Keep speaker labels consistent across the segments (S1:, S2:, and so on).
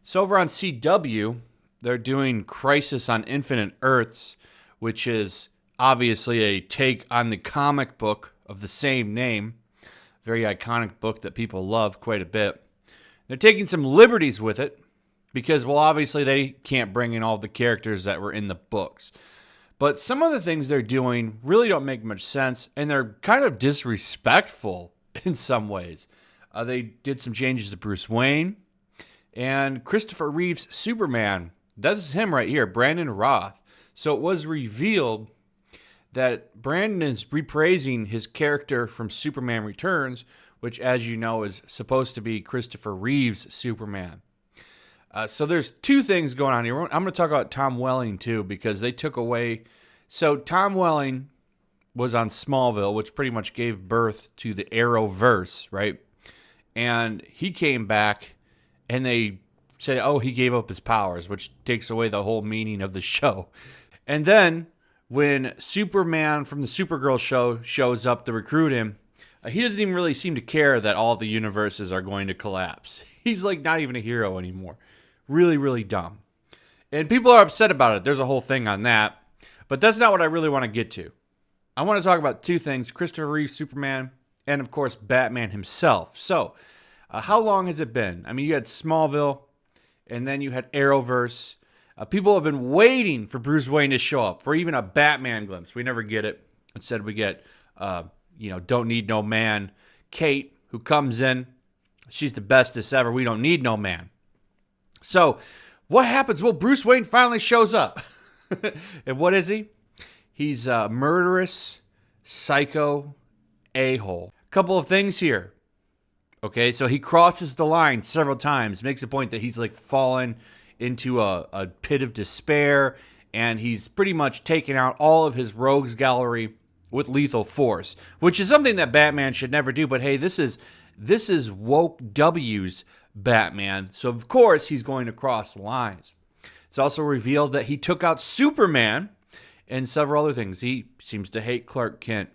S1: So over on CW, they're doing Crisis on Infinite Earths, which is obviously a take on the comic book of the same name. Very iconic book that people love quite a bit. They're taking some liberties with it because, well, obviously they can't bring in all the characters that were in the books. But some of the things they're doing really don't make much sense, and they're kind of disrespectful in some ways. They did some changes to Bruce Wayne and Christopher Reeve's Superman. That's him right here, Brandon Roth. So it was revealed that Brandon is repraising his character from Superman Returns, which, as you know, is supposed to be Christopher Reeve's Superman. So there's two things going on here. I'm going to talk about Tom Welling, too, because they took away... So Tom Welling was on Smallville, which pretty much gave birth to the Arrowverse, right? And he came back, and they said, oh, he gave up his powers, which takes away the whole meaning of the show. And then when Superman from the Supergirl show shows up to recruit him, he doesn't even really seem to care that all the universes are going to collapse. He's like not even a hero anymore. Really, really dumb. And people are upset about it. There's a whole thing on that. But that's not what I really want to get to. I want to talk about two things. Christopher Reeve, Superman, and of course, Batman himself. So, how long has it been? I mean, you had Smallville, and then you had Arrowverse. People have been waiting for Bruce Wayne to show up, for even a Batman glimpse. We never get it. Instead, we get, Don't Need No Man. Kate, who comes in. She's the bestest ever. We don't need no man. So, what happens? Well, Bruce Wayne finally shows up. And what is he? He's a murderous, psycho, a-hole. Couple of things here. Okay, so he crosses the line several times. Makes a point that he's like fallen into a pit of despair. And he's pretty much taken out all of his rogues gallery with lethal force. Which is something that Batman should never do. But hey, this is woke W's Batman, so of course he's going to cross lines. It's also revealed that he took out Superman and several other things. He seems to hate Clark Kent.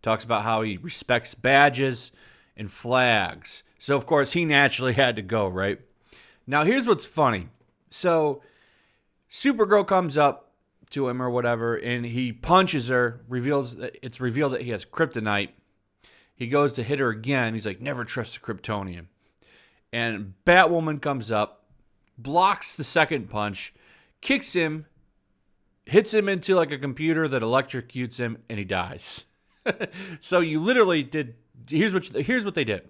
S1: Talks about how he respects badges and flags. So of course he naturally had to go, right? Now here's what's funny. So Supergirl comes up to him or whatever, and he punches her. It's revealed that he has kryptonite. He goes to hit her again. He's like, never trust a Kryptonian. And Batwoman comes up, blocks the second punch, kicks him, hits him into like a computer that electrocutes him, and he dies. So you literally did... Here's what they did.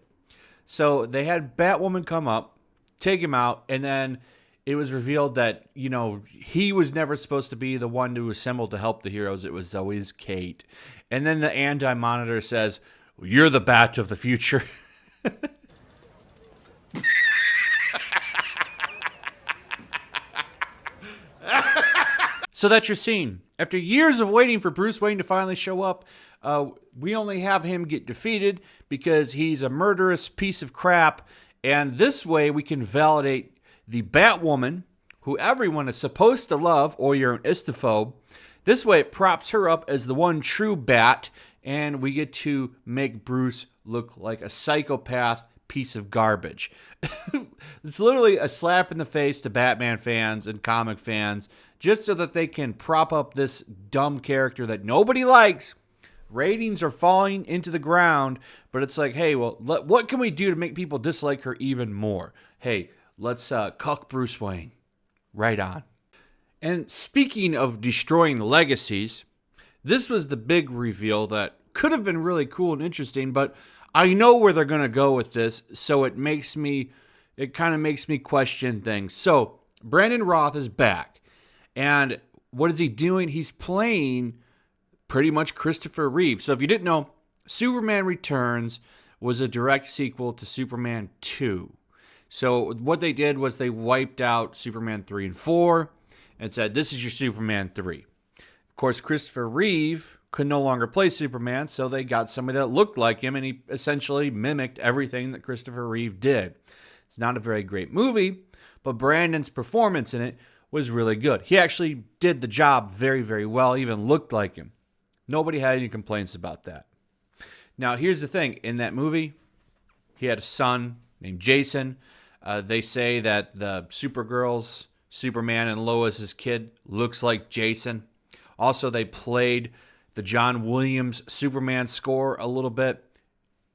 S1: So they had Batwoman come up, take him out, and then it was revealed that, he was never supposed to be the one to assemble to help the heroes. It was always Kate. And then the anti-monitor says, you're the Bat of the future. So that's your scene. After years of waiting for Bruce Wayne to finally show up, we only have him get defeated because he's a murderous piece of crap. And this way we can validate the Batwoman, who everyone is supposed to love, or you're an istophobe. This way it props her up as the one true Bat, and we get to make Bruce look like a psychopath piece of garbage. It's literally a slap in the face to Batman fans and comic fans, just so that they can prop up this dumb character that nobody likes. Ratings are falling into the ground, but it's like, hey, well, what can we do to make people dislike her even more? Hey, let's cuck Bruce Wayne. Right on. And speaking of destroying legacies, this was the big reveal that could have been really cool and interesting, but I know where they're going to go with this, so it kind of makes me question things. So, Brandon Roth is back, and what is he doing? He's playing pretty much Christopher Reeve. So if you didn't know, Superman Returns was a direct sequel to Superman 2. So what they did was they wiped out Superman 3 and 4 and said, this is your Superman 3. Of course, Christopher Reeve could no longer play Superman, so they got somebody that looked like him, and he essentially mimicked everything that Christopher Reeve did. It's not a very great movie, but Brandon's performance in it was really good. He actually did the job very, very well, even looked like him. Nobody had any complaints about that. Now, here's the thing. In that movie, he had a son named Jason. They say that the Supergirl's Superman and Lois's kid looks like Jason. Also, they played the John Williams Superman score a little bit.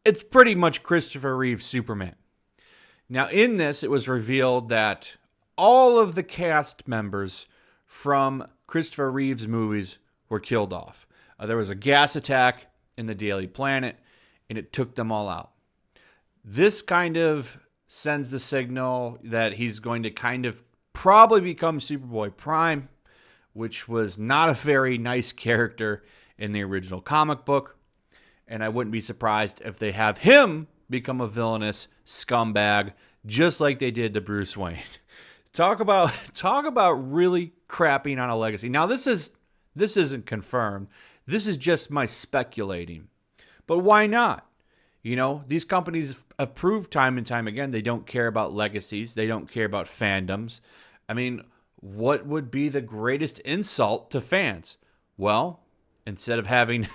S1: It's pretty much Christopher Reeve's Superman. Now, in this, it was revealed that all of the cast members from Christopher Reeve's movies were killed off. There was a gas attack in the Daily Planet, and it took them all out. This kind of sends the signal that he's going to kind of probably become Superboy Prime, which was not a very nice character in the original comic book. And I wouldn't be surprised if they have him become a villainous scumbag, just like they did to Bruce Wayne. Talk about really crapping on a legacy. Now, this isn't confirmed. This is just my speculating. But why not? You know, these companies have proved time and time again they don't care about legacies. They don't care about fandoms. I mean, what would be the greatest insult to fans? Well, instead of having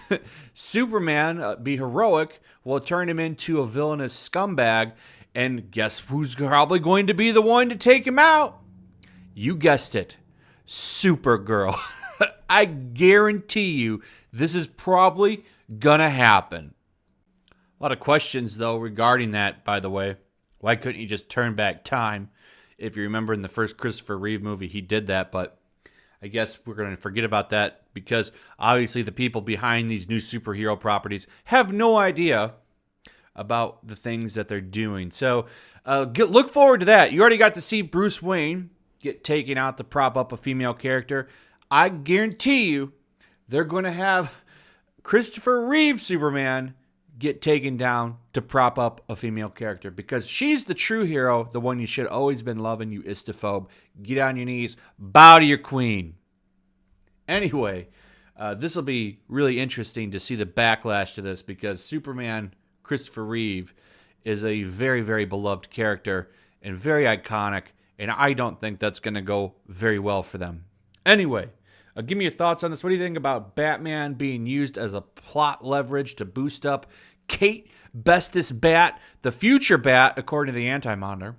S1: Superman be heroic, we'll turn him into a villainous scumbag. And guess who's probably going to be the one to take him out? You guessed it. Supergirl. I guarantee you this is probably gonna happen. A lot of questions, though, regarding that, by the way. Why couldn't you just turn back time? If you remember in the first Christopher Reeve movie, he did that, but I guess we're going to forget about that because obviously the people behind these new superhero properties have no idea about the things that they're doing. So look forward to that. You already got to see Bruce Wayne get taken out to prop up a female character. I guarantee you they're going to have Christopher Reeve Superman get taken down to prop up a female character because she's the true hero, the one you should always been loving, you istophobe. Get on your knees, bow to your queen. Anyway, this will be really interesting to see the backlash to this because Superman Christopher Reeve is a very, very beloved character and very iconic, and I don't think that's going to go very well for them. Anyway, give me your thoughts on this. What do you think about Batman being used as a plot leverage to boost up Kate Bestis Bat, the future Bat, according to the Anti-Monitor?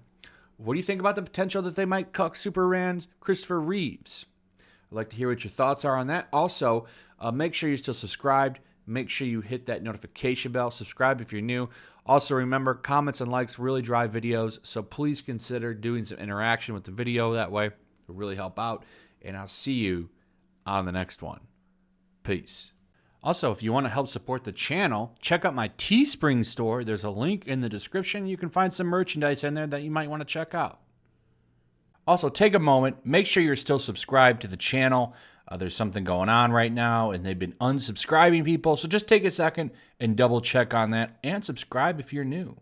S1: What do you think about the potential that they might cuck Superman's Christopher Reeves? I'd like to hear what your thoughts are on that. Also, make sure you're still subscribed. Make sure you hit that notification bell. Subscribe if you're new. Also, remember, comments and likes really drive videos, so please consider doing some interaction with the video that way. It'll really help out. And I'll see you on the next one. Peace. Also, if you want to help support the channel, check out my Teespring store. There's a link in the description. You can find some merchandise in there that you might want to check out. Also, take a moment. Make sure you're still subscribed to the channel. There's something going on right now, and they've been unsubscribing people. So just take a second and double check on that and subscribe if you're new.